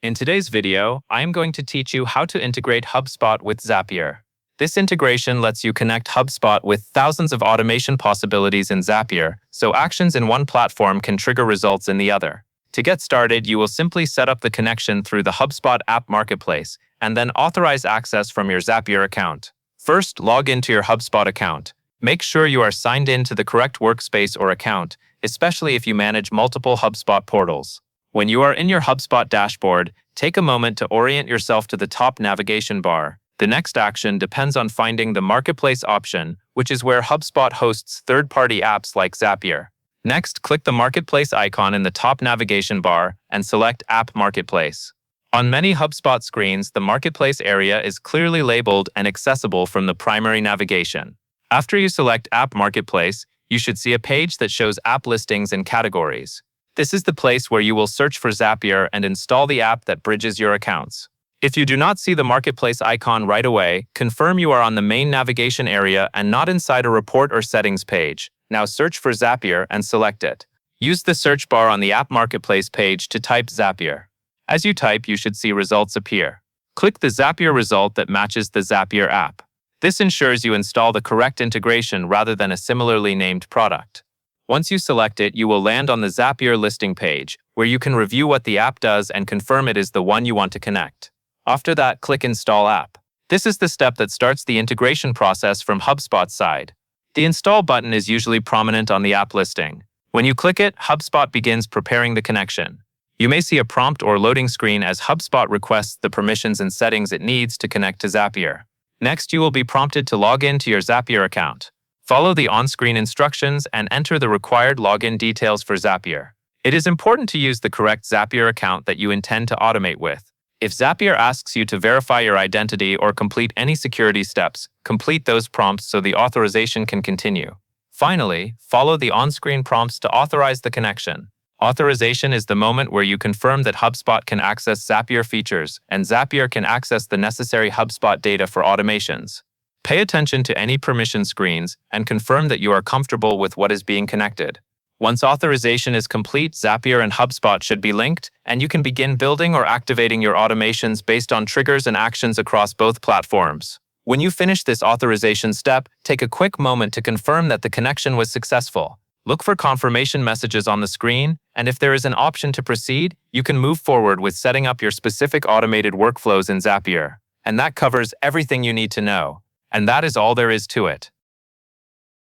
In today's video, I am going to teach you how to integrate Hubspot with Zapier. This integration lets you connect Hubspot with thousands of automation possibilities in Zapier, so actions in one platform can trigger results in the other. To get started, you will simply set up the connection through the Hubspot app marketplace and then authorize access from your Zapier account. First, log into your Hubspot account. Make sure you are signed in to the correct workspace or account, especially if you manage multiple Hubspot portals. When you are in your Hubspot dashboard, take a moment to orient yourself to the top navigation bar. The next action depends on finding the Marketplace option, which is where Hubspot hosts third-party apps like Zapier. Next, click the Marketplace icon in the top navigation bar and select App Marketplace. On many Hubspot screens, the Marketplace area is clearly labeled and accessible from the primary navigation. After you select App Marketplace, you should see a page that shows app listings and categories. This is the place where you will search for Zapier and install the app that bridges your accounts. If you do not see the Marketplace icon right away, confirm you are on the main navigation area and not inside a report or settings page. Now search for Zapier and select it. Use the search bar on the App Marketplace page to type Zapier. As you type, you should see results appear. Click the Zapier result that matches the Zapier app. This ensures you install the correct integration rather than a similarly named product. Once you select it, you will land on the Zapier listing page, where you can review what the app does and confirm it is the one you want to connect. After that, click Install App. This is the step that starts the integration process from Hubspot's side. The Install button is usually prominent on the app listing. When you click it, Hubspot begins preparing the connection. You may see a prompt or loading screen as Hubspot requests the permissions and settings it needs to connect to Zapier. Next, you will be prompted to log in to your Zapier account. Follow the on-screen instructions and enter the required login details for Zapier. It is important to use the correct Zapier account that you intend to automate with. If Zapier asks you to verify your identity or complete any security steps, complete those prompts so the authorization can continue. Finally, follow the on-screen prompts to authorize the connection. Authorization is the moment where you confirm that Hubspot can access Zapier features and Zapier can access the necessary Hubspot data for automations. Pay attention to any permission screens and confirm that you are comfortable with what is being connected. Once authorization is complete, Zapier and Hubspot should be linked, and you can begin building or activating your automations based on triggers and actions across both platforms. When you finish this authorization step, take a quick moment to confirm that the connection was successful. Look for confirmation messages on the screen, and if there is an option to proceed, you can move forward with setting up your specific automated workflows in Zapier. And that covers everything you need to know. And that is all there is to it.